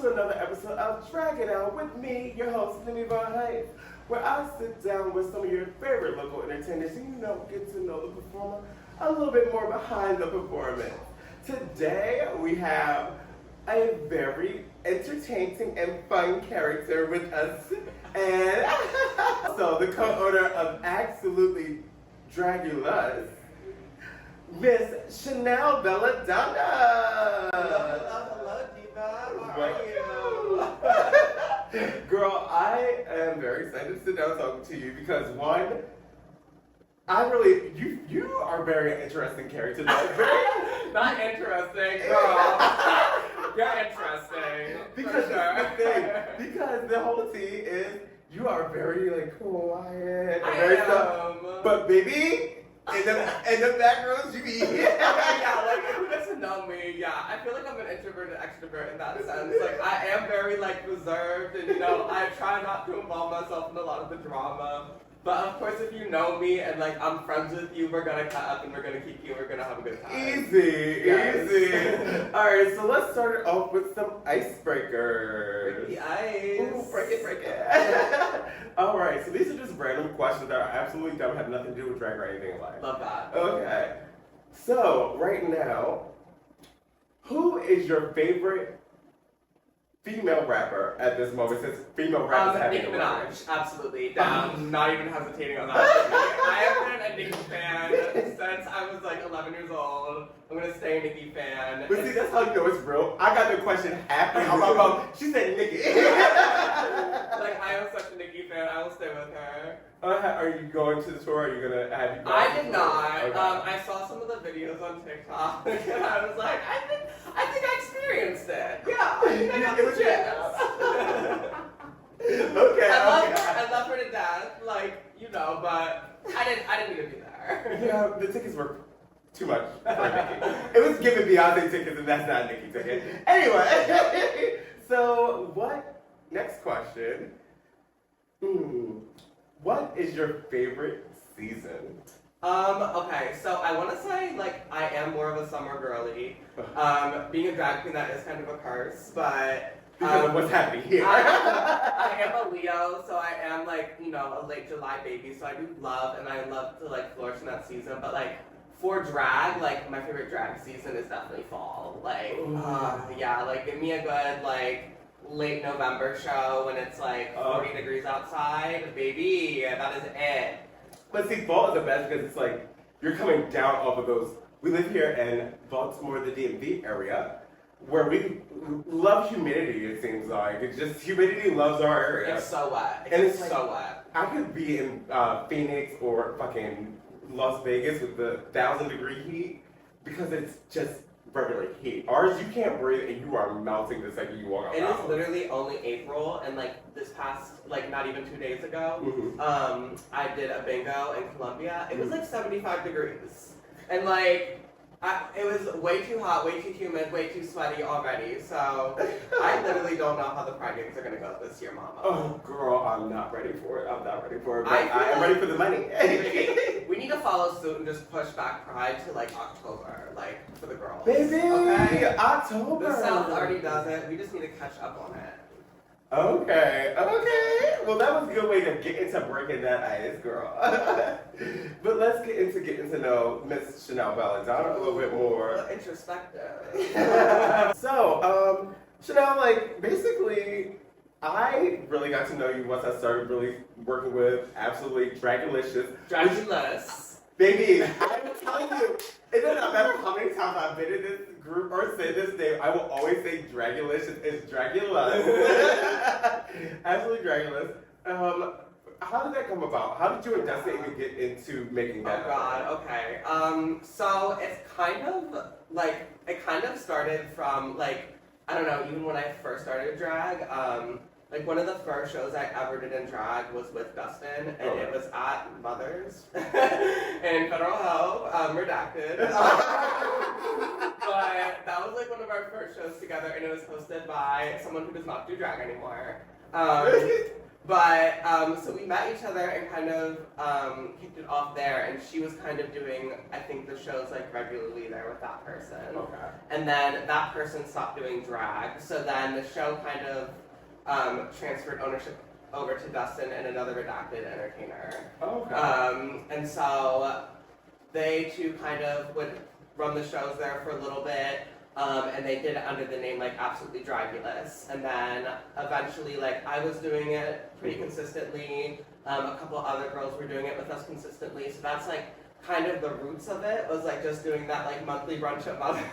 to another episode of Drag It Out with me, your host, Numi Von Heights, where I sit down with some of your favorite local entertainers and, get to know the performer a little bit more behind the performance. Today, we have a very entertaining and fun character with us, and so the co-owner of Absolutely Dragulous, Miss Chanel Belladonna. Hello, Diva. How are you? Girl, I am very excited to sit down and talk to you because one, you are a very interesting character. Not interesting, girl. You're interesting. Because that's the thing. Because the whole tea is you are very quiet. And very stuff. But baby, in the back rows, you be yeah, if you get to know me, I feel like I'm an introverted extrovert in that sense. I am very reserved, and I try not to involve myself in a lot of the drama. But of course, if you know me and I'm friends with you, we're gonna cut up and we're gonna kiki and we're gonna have a good time. Easy. All right, so let's start it off with some icebreakers. Break the ice. Ooh, break it. All right, so these are just random questions that are absolutely dumb, have nothing to do with drag or anything in life. Love that. Okay, so right now, who is your favorite female rapper at this moment, since female rappers have Nicki Minaj, absolutely. Not even hesitating on that. I have been a Nicki fan since I was 11 years old. I'm gonna stay a Nicki fan. But see, that's how you know it's real. I got the question halfway on my phone. She said Nicki. I am such a Nicki fan. I will stay with her. Are you going to the tour? Are you gonna have you? I did not. Okay. I saw some of the videos on TikTok, and I was like, I think I experienced it. Yeah, it was chance. Okay. I love her to death, but I didn't need to be there. Yeah, the tickets were too much for Nicki. It was giving Beyonce tickets, and that's not a Nicki ticket. Anyway, so next question. What is your favorite season? Okay, so I want to say, I am more of a summer girly. Being a drag queen, that is kind of a curse, but... Because of what's happening here. I am a Leo, so I am, a late July baby, so I do love, and I love to, flourish in that season, but, for drag, my favorite drag season is definitely fall. Give me a good, late November show when it's 40 degrees outside, baby, that is it. But see, fall is the best because it's you're coming down off of those. We live here in Baltimore, the DMV area, where we love humidity, it seems like. It's just, humidity loves our area. It's so wet. It's so wet. I could be in Phoenix or fucking Las Vegas with the 1,000-degree heat because it's just regular heat. Ours, you can't breathe and you are melting the second you walk out. It is literally only April, and this past, not even 2 days ago, I did a bingo in Colombia. It was 75 degrees. And it was way too hot, way too humid, way too sweaty already. So I literally don't know how the Pride Games are gonna go this year, Mama. Oh, girl, I'm not ready for it. But I am ready for the money. We need to follow suit and just push back Pride to October, for the girls. Baby, okay? October. The South already does it. We just need to catch up on it. Okay. Well, that was a good way to get into breaking that ice, girl. But let's get into know Miss Chanel Belladonna a little bit more. Introspective. So, Chanel, basically, I really got to know you once I started really working with Absolutely Dragulicious. Dragulous. Baby, I'm telling you, it doesn't matter how many times I've been in this group or say this name, I will always say Dragulicious. It's Dragulous. Absolutely Dragulous. How did that come about? How did you and Destiny even get into making that? Oh God, okay. So it's it kind of started from I don't know, even when I first started drag, one of the first shows I ever did in drag was with Dustin, and it was at Mother's in Federal Hill, redacted. But that was one of our first shows together, and it was hosted by someone who does not do drag anymore. But, so we met each other and kind of kicked it off there, and she was kind of doing, I think, the shows like regularly there with that person. Okay. And then that person stopped doing drag, so then the show kind of transferred ownership over to Dustin and another redacted entertainer. Okay. And so they two kind of would run the shows there for a little bit. And they did it under the name like Absolutely Dragulous, and then eventually like I was doing it pretty consistently. A couple other girls were doing it with us consistently, so that's like kind of the roots of it was like just doing that like monthly brunch at Mother's.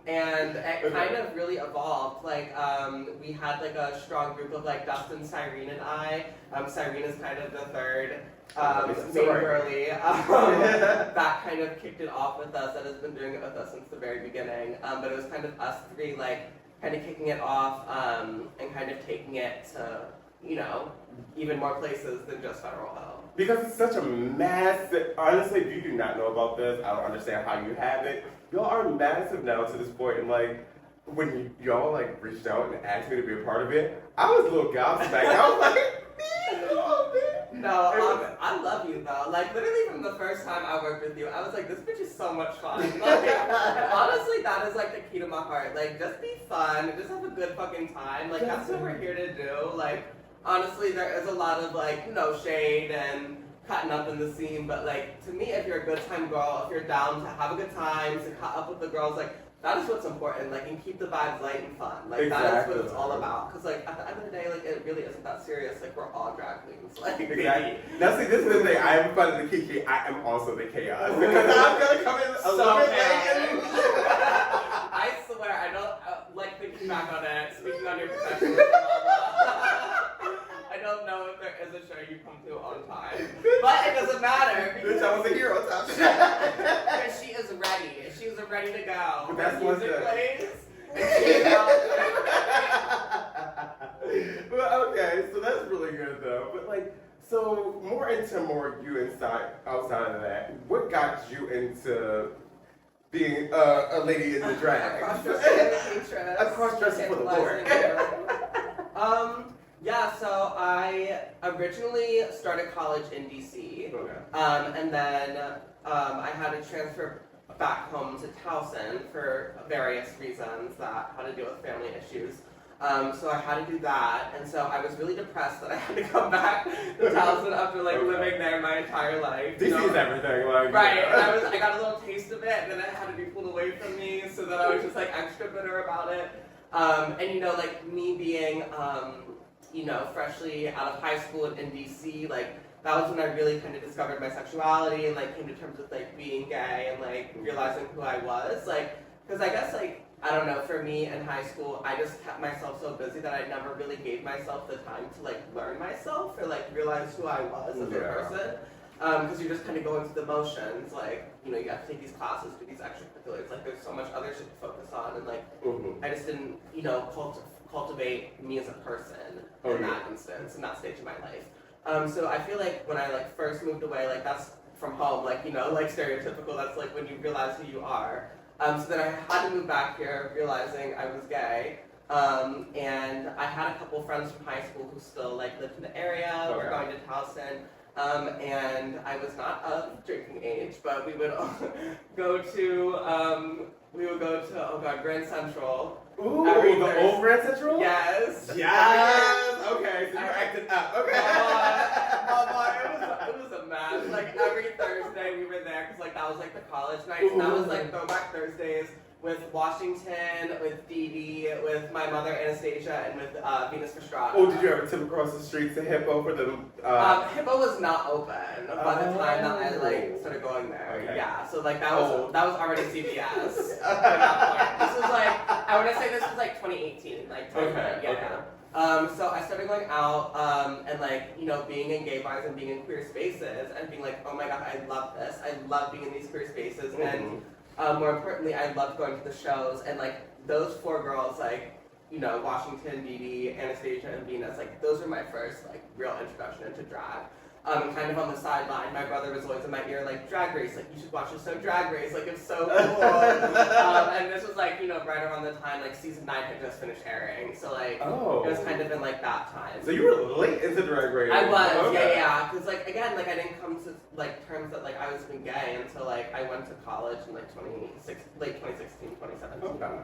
And it kind of really evolved. Like we had like a strong group of like Dustin, Cyrene, and I. Cyrene is kind of the third. Main girly, that kind of kicked it off with us, that has been doing it with us since the very beginning, but it was kind of us three, like, kind of kicking it off, and kind of taking it to, you know, even more places than just Federal Hill. Because it's such a massive, honestly, if you do not know about this, I don't understand how you have it. Y'all are massive now to this point, and like, when y'all like reached out and asked me to be a part of it, I was a little gobsmacked. I was like, no, I love you though. Like literally from the first time I worked with you, I was like, this bitch is so much fun. Like, and honestly, that is like the key to my heart. Like, just be fun, just have a good fucking time. Like that's what we're here to do. Like, honestly, there is a lot of like no shade and cutting up in the scene, but like to me, if you're a good time girl, if you're down to have a good time, to cut up with the girls, like. That is what's important, like, and keep the vibes light and fun. Like, exactly. That is what it's all about. Because, like, at the end of the day, like, it really isn't that serious. Like, we're all drag queens. Like, exactly. Now, see, this is the thing. I am part of the kiki. I am also the chaos. Because I'm going to come in a little bit late. I swear, I don't, like, thinking back on it, speaking on your professionalism, I don't know if there is a show you come to on time. But it doesn't matter. Bitch, I was a hero top. Because she is ready. She's ready to go. But that's what's good. And she is out. Well, okay, so that's really good though. But like, so more into more you inside, outside of that, what got you into being a lady in the drag? A cross-dresser for the Lord. Yeah, so I originally started college in DC. Okay. And then I had to transfer back home to Towson for various reasons that had to do with family issues. So I had to do that, and so I was really depressed that I had to come back to Towson after like living there my entire life. DC is everything, like right. And I got a little taste of it, and then it had to be pulled away from me, so that I was just like extra bitter about it. And you know, like me being, you know, freshly out of high school in DC, like. That was when I really kind of discovered my sexuality and like came to terms with like being gay and like realizing who I was. Like, because I guess like, I don't know, for me in high school, I just kept myself so busy that I never really gave myself the time to like learn myself or like realize who I was as a person. Because you're just kind of going through the motions, like, you know, you have to take these classes, do these extracurriculars, like there's so much other shit to focus on, and like, I just didn't, you know, cultivate me as a person in that instance, in that stage of my life. So I feel like when I like first moved away, like that's from home, like, you know, like stereotypical, that's like when you realize who you are. So then I had to move back here, realizing I was gay. And I had a couple friends from high school who still like lived in the area, were going to Towson. And I was not of drinking age, but we would go to, oh god, Grand Central. Ooh, the old Grand Central? Yes. Yes. Okay, so you're acting up. Okay. It was a mess. Like every Thursday we were there because like that was like the college nights. And that was like Throwback Thursdays with Washington, with Dee Dee, with my mother Anastasia, and with Venus Pastrana. Oh, did you ever tip across the street to Hippo for the? Hippo was not open by the time that I like started going there. Okay. Yeah, so like that was already CVS at that point. This was like I want to say this was like 2018, like so I started going out and like, you know, being in gay bars and being in queer spaces and being like, oh my god, I love this. I love being in these queer spaces and more importantly, I loved going to the shows and like those four girls, like, you know, Washington, Dee Dee, Anastasia, and Venus, like those were my first like real introduction into drag. kind of on the sideline. My brother was always in my ear, like, Drag Race, like, you should watch this show, Drag Race, like, it's so cool. And this was, like, you know, right around the time, like, season 9 had just finished airing, so, like, it was kind of in, like, that time. So you were late into Drag Race. I was, yeah, because, like, again, like, I didn't come to, like, terms that, like, I was being gay until, like, I went to college in, like, late 2016, 2017. Okay.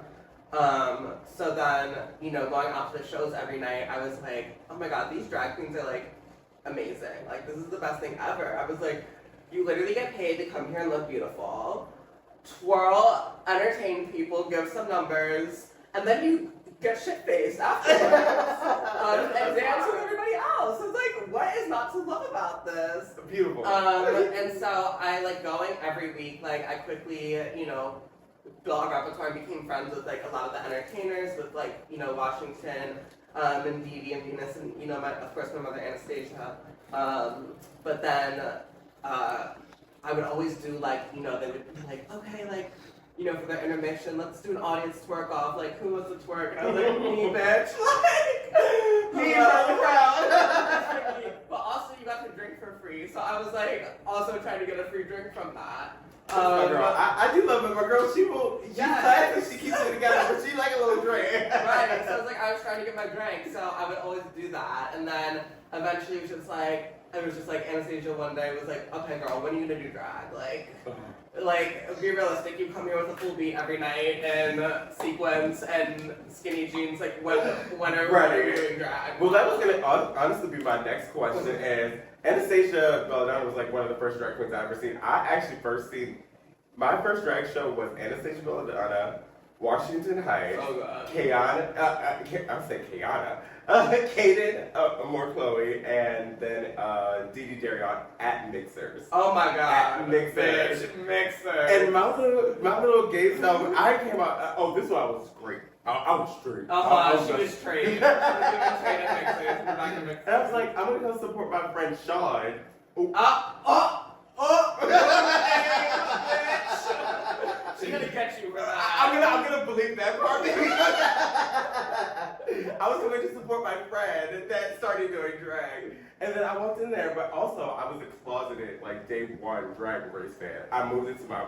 So then, you know, going out to the shows every night, I was like, oh my god, these drag queens are, like, amazing. Like, this is the best thing ever. I was like, you literally get paid to come here and look beautiful, twirl, entertain people, give some numbers, and then you get shit-faced afterwards and dance with everybody else. It's like, what is not to love about this? Beautiful. And so I, like, going every week, like, I quickly, you know, built a repertoire and became friends with, like, a lot of the entertainers, with, like, you know, Washington, and Dee Dee and Venus, and, you know, of course, my mother, Anastasia. But then, I would always do, like, you know, they would be like, okay, like, you know, for the intermission, let's do an audience twerk off. Like, who wants to twerk? And I was like, me, bitch. Like, Me in the crowd. But also, you got to drink for free. So I was, like, also trying to get a free drink from that. My girl, I do love it. My girl, she's classy, she keeps it together, but she like a little drink. Right, so it's like I was trying to get my drink, so I would always do that. And then eventually it was just like Anastasia one day was like, okay girl, when are you gonna do drag? Like, be realistic, you come here with a full beat every night and sequins and skinny jeans, like when are you doing drag? Well, that was gonna honestly be my next question, and Anastasia Belladonna was like one of the first drag queens I ever seen. I actually my first drag show was Anastasia Belladonna, Washington Heights, Kiana, I'll say Kiana, Kaden, Amore Chloe, and then Dee Dee Darion at Mixers. Oh my god. At Mixers. Bitch, Mixers. And my little gay self, I came out, this one I was great. I was straight. She was straight. She was straight at Mixers, in the back of Mixers. And I was like, I'm gonna go support my friend Sean. She's gonna get you for that. I'm gonna believe that part. I was going to support my friend that started doing drag. And then I walked in there, but also I was a closeted, like, day one Drag Race fan. I moved into my...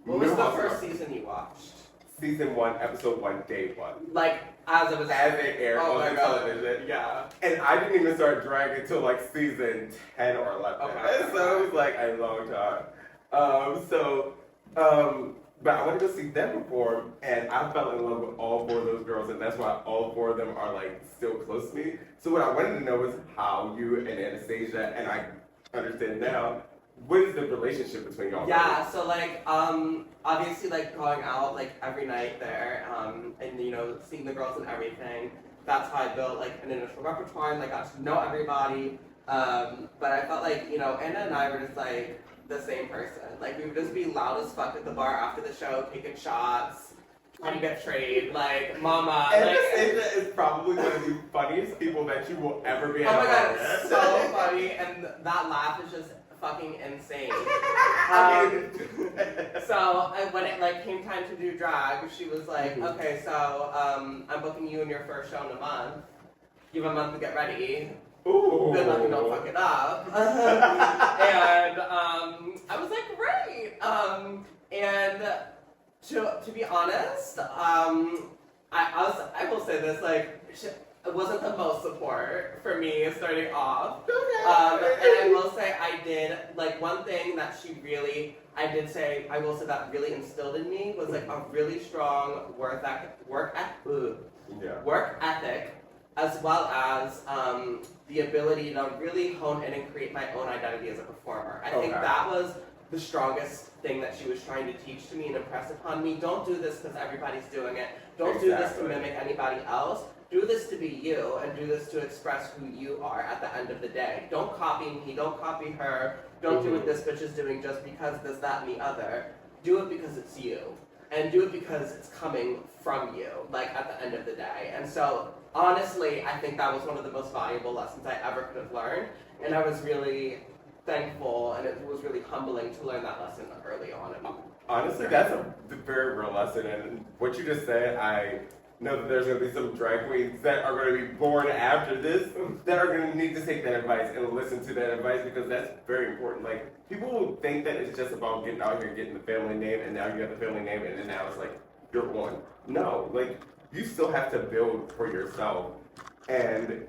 What was the first season you watched? Season 1, episode 1, day 1. Like, as it aired on television. Yeah. And I didn't even start drag until, like, season 10 or 11. Okay. So it was, like, a long time. But I went to go see them perform, and I fell in love with all 4 of those girls, and that's why all 4 of them are, like, still close to me. So what I wanted to know was how you and Anastasia, and I understand now, what is the relationship between y'all? Yeah, so, like, obviously, like, going out, like, every night there, and, you know, seeing the girls and everything, that's how I built, like, an initial repertoire, and, like, got to know everybody. But I felt like, you know, Anna and I were just, like, the same person. Like, we would just be loud as fuck at the bar after the show, taking shots, trying to get trade, like, mama. Anastasia is probably one of the funniest people that you will ever be able to. Oh my god, it's so funny, and that laugh is just fucking insane. So when it, like, came time to do drag, she was like, okay, so, I'm booking you in your first show in a month. You have a month to get ready. Ooh. Good luck and don't fuck it up. And I was like, great. And to be honest, I will say this, like, it wasn't the most support for me starting off. And I will say I did, like, one thing that she really, I will say that really instilled in me was, like, a really strong work ethic, as well as the ability to really hone in and create my own identity as a performer. I think that was the strongest thing that she was trying to teach to me and impress upon me. Don't do this because everybody's doing it. Don't do this to mimic anybody else. Do this to be you, and do this to express who you are at the end of the day. Don't copy me, don't copy her, don't do what this bitch is doing just because this, that, and the other. Do it because it's you. And do it because it's coming from you, like, at the end of the day. And so, honestly, I think that was one of the most valuable lessons I ever could have learned. And I was really thankful, and it was really humbling to learn that lesson early on. Honestly, that's a very real lesson. And what you just said, know that there's going to be some drag queens that are going to be born after this that are going to need to take that advice and listen to that advice because that's very important. Like, people will think that it's just about getting out here and getting the family name, and now you got the family name, and then now it's like, you're one. No, like, you still have to build for yourself and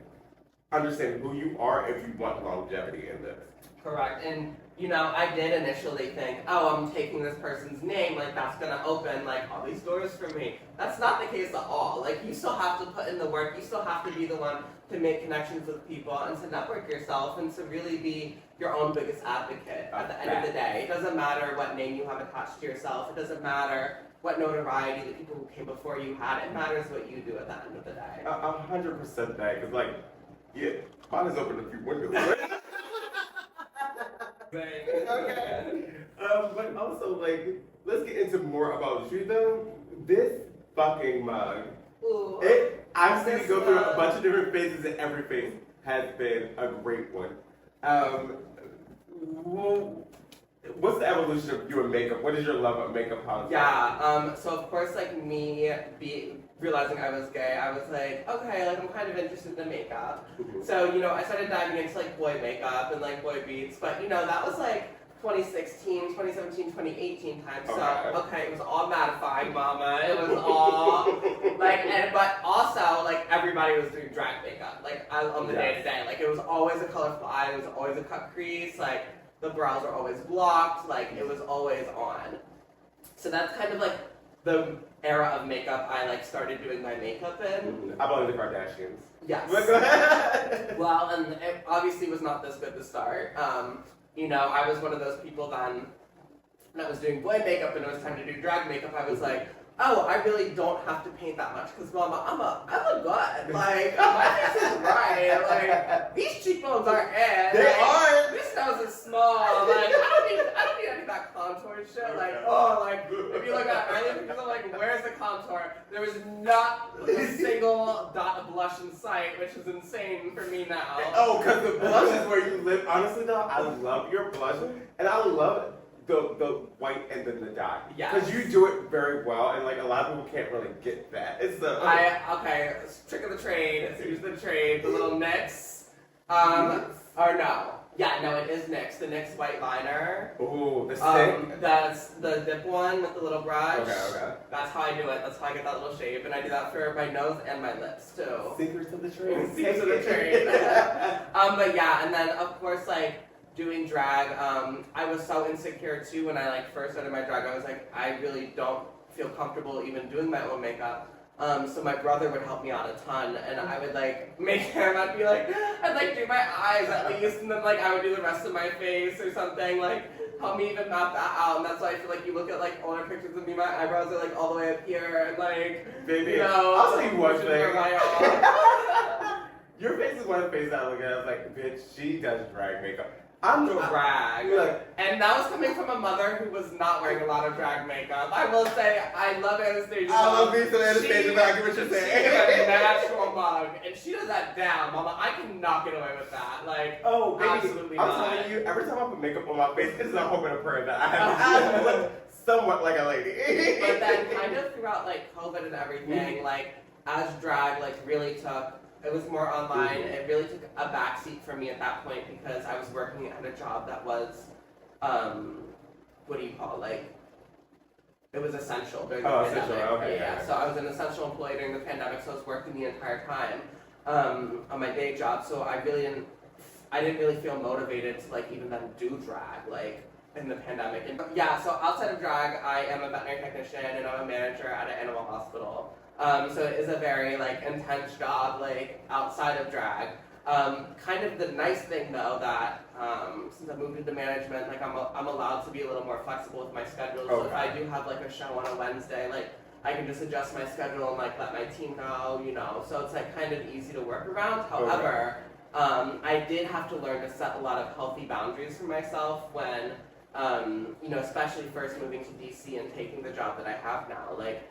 understand who you are if you want longevity in this. Correct. And, you know, I did initially think, oh, I'm taking this person's name, like, that's gonna open, like, all these doors for me. That's not the case at all. Like, you still have to put in the work, you still have to be the one to make connections with people and to network yourself and to really be your own biggest advocate at the end of the day. It doesn't matter what name you have attached to yourself, it doesn't matter what notoriety the people who came before you had, it matters what you do at the end of the day. 100% that, because, like, yeah, mine is open a few windows. Okay. But also, like, let's get into more about you, though. This fucking mug. Ooh. I've seen it go through a bunch of different phases, and every phase has been a great one. Well, what's the evolution of your makeup? What is your love of makeup? So of course, like, me realizing I was gay, I was like, okay, like, I'm kind of interested in makeup. Mm-hmm. So, you know, I started diving into, like, boy makeup and, like, boy beats, but, you know, that was, like, 2016, 2017, 2018 time, so, okay, it was all mattifying, mama, it was all, like, but also, like, everybody was doing drag makeup, like, on the day-to-day, like, it was always a colorful eye, it was always a cut crease, like, the brows were always blocked, like, it was always on. So that's kind of, like, the era of makeup I, like, started doing my makeup in. I blame the Kardashians. Yes. Go ahead. Well, and it obviously was not this good to start. You know, I was one of those people then, when I was doing boy makeup and it was time to do drag makeup, I was like, oh, I really don't have to paint that much, because mama, I look good. Like, my face is right. Like, these cheekbones aren't in. They like, are. This nose is small. Like, I don't need any of that contour shit. Like, oh, like, if you look at early pictures, I'm like, where's the contour? There was not a single dot of blush in sight, which is insane for me now. Oh, because the blush is where you live. Honestly, though, I love your blush, and I love the white and then the dye. Yeah. Because you do it very well, and like a lot of people can't really get that. It's the okay, trick of the trade, use the trade, the little NYX, or no. Yeah, no, it is NYX, the NYX white liner. Ooh, the stick? That's the dip one with the little brush. Okay. That's how I do it, that's how I get that little shape, and I do that for my nose and my lips, too. Secrets of the trade. Secrets of the trade. But yeah, and then, of course, like, doing drag, I was so insecure too when I like first started my drag. I was like, I really don't feel comfortable even doing my own makeup. So my brother would help me out a ton, and I would like make him. I'd like do my eyes at least, and then like I would do the rest of my face or something. Like help me even map that out. And that's why I feel like you look at like older pictures of me, my eyebrows are like all the way up here, and like baby, you know, I'll tell you one thing. My Your face is one of the faces I look at. I was like, bitch, she does drag makeup. I'm drag. And that was coming from a mother who was not wearing a lot of drag makeup. I will say, I love Anastasia. I love me some Anastasia, but I get what you're saying. She's a natural mug, and she does that down, mama. I cannot get away with that. Like, oh, baby, absolutely I'm not. telling you, every time I put makeup on my face, it's a hope and a prayer that I look somewhat like a lady. But then kind of throughout, like, COVID and everything, like, as drag, like, really took... It was more online. It really took a backseat for me at that point because I was working at a job that was, what do you call it? Like, it was essential during the pandemic. Essential, okay. Yeah. So I was an essential employee during the pandemic, so I was working the entire time on my day job. So I didn't really feel motivated to like even then do drag like in the pandemic. And yeah. So outside of drag, I am a veterinary technician and I'm a manager at an animal hospital. So it is a very like intense job like outside of drag. Kind of the nice thing though that since I moved into management, like I'm allowed to be a little more flexible with my schedule. So if I do have like a show on a Wednesday, like I can just adjust my schedule and like let my team know, you know. So it's like kind of easy to work around. However, I did have to learn to set a lot of healthy boundaries for myself when, you know, especially first moving to DC and taking the job that I have now. Like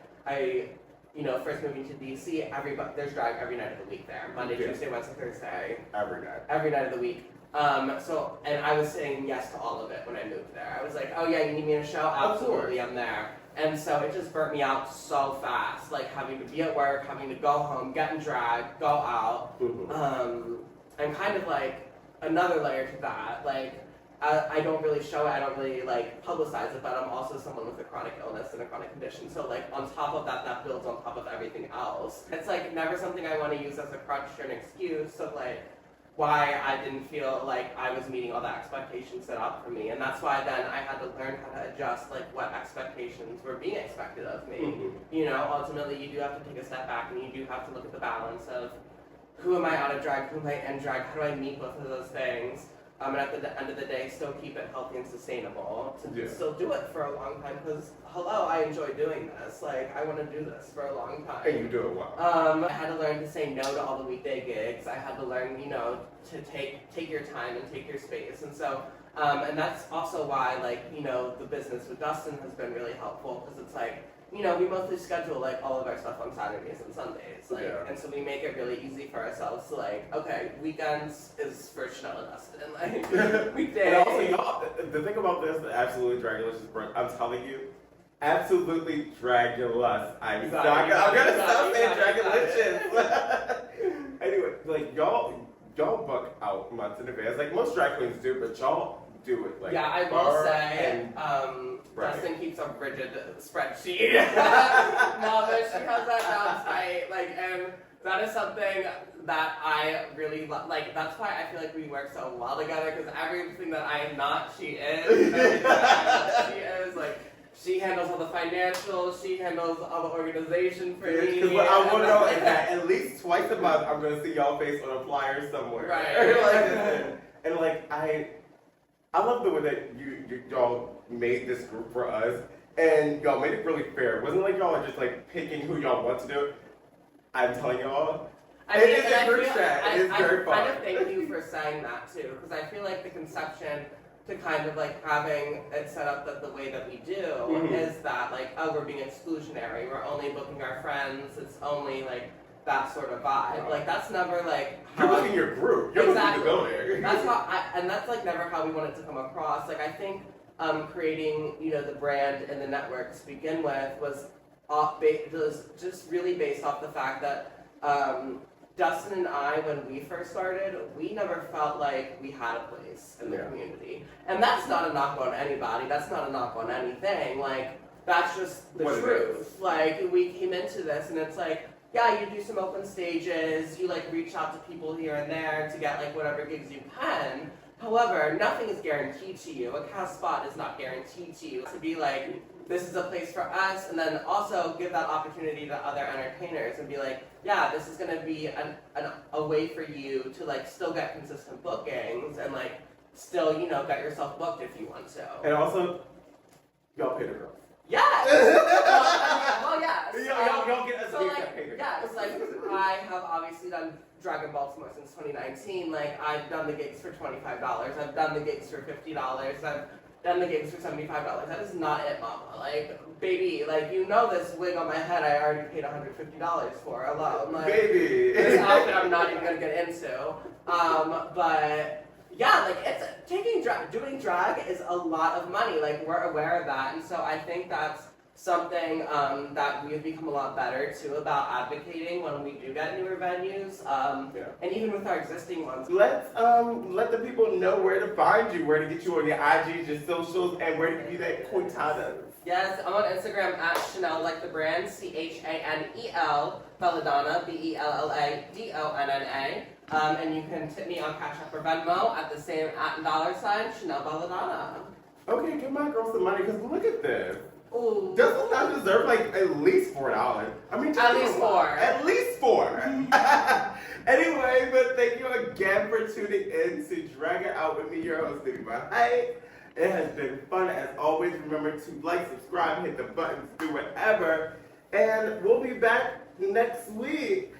first moving to DC, there's drag every night of the week there. Monday, Tuesday, Wednesday, Thursday. Every night of the week. And I was saying yes to all of it when I moved there. I was like, oh yeah, you need me in a show? Absolutely, I'm there. And so it just burnt me out so fast, like having to be at work, having to go home, get in drag, go out, and kind of like another layer to that, like I don't really show it, I don't really like publicize it, but I'm also someone with a chronic illness and a chronic condition, so like on top of that, that builds on top of everything else. It's like never something I want to use as a crutch or an excuse of like why I didn't feel like I was meeting all the expectations set out for me, and that's why then I had to learn how to adjust like what expectations were being expected of me. You know, ultimately you do have to take a step back and you do have to look at the balance of who am I out of drag, who am I in drag, how do I meet both of those things, and at the end of the day still keep it healthy and sustainable, to still do it for a long time, because hello, I enjoy doing this, like I want to do this for a long time. And you do it well. I had to learn to say no to all the weekday gigs. I had to learn, you know, to take your time and take your space. And so, and that's also why, like, you know, the business with Dustin has been really helpful, because it's like, you know, we mostly schedule like all of our stuff on Saturdays and Sundays, like, and so we make it really easy for ourselves to like, okay, weekends is for Chanel and Dustin, like weekdays. And also, y'all, the thing about this, absolutely Dragulicious brand, I'm telling you, absolutely Dragulous. I'm gonna stop saying Dragulicious. Anyway, like y'all book out months in advance, like most drag queens do, but y'all do it like. Yeah, I will say, Dustin keeps a rigid spreadsheet. No, but she has that down tight, like, and that is something that I really love. Like, that's why I feel like we work so well together, because everything that I am not, she is. And everything that she is, like, she handles all the financials, she handles all the organization for me. Because what I want to know is that at least twice a month, I'm going to see y'all face on a flyer somewhere. Right. and like, I love the way that y'all made this group for us, and y'all made it really fair. It wasn't like y'all are just like picking who y'all want to do. I'm telling y'all, it is a group chat. It is very fun. I kind of thank you for saying that too, because I feel like the conception to kind of like having it set up that the way that we do is that like, oh, we're being exclusionary, we're only booking our friends, it's only like that sort of vibe. Right. Like that's never like how you're booking your group. You're booking the building. That's how and that's like never how we wanted to come across. Like I think creating, you know, the brand and the network to begin with was just really based off the fact that Dustin and I, when we first started, we never felt like we had a place in the community. And that's not a knock on anybody, that's not a knock on anything, like, that's just the truth. Like, we came into this and it's like, yeah, you do some open stages, you like reach out to people here and there to get like whatever gigs you can. However, nothing is guaranteed to you. A cast spot is not guaranteed to you. To be like, this is a place for us, and then also give that opportunity to other entertainers and be like, yeah, this is gonna be a way for you to like still get consistent bookings and like still, you know, get yourself booked if you want to. And also, y'all pay the girls. Yes! Well, yes. Y'all get us so, like, it's like, I have obviously done drag in Baltimore since 2019. Like, I've done the gigs for $25. I've done the gigs for $50. I've done the gigs for $75. That is not it, mama. Like, baby, like, you know this wig on my head I already paid $150 for alone. Like, baby! This outfit I'm not even gonna get into. But... yeah, like it's doing drag is a lot of money. Like we're aware of that, and so I think that's something that we've become a lot better too about advocating when we do get newer venues, and even with our existing ones. Let's let the people know where to find you, where to get you on your IG, your socials, and where to give you that quintadas. Yes, I'm on Instagram at Chanel, like the brand, CHANEL, Belladonna, BELLADONNA. And you can tip me on Cash App or Venmo at the same @ Chanel Belladonna. Okay, give my girl some money, because look at this. Ooh. Doesn't that deserve like at least $4? I mean, at least $4. At least $4. Anyway, but thank you again for tuning in to Drag It Out with me, your host, Numi Von Heights. It has been fun as always. Remember to like, subscribe, hit the buttons, do whatever. And we'll be back next week.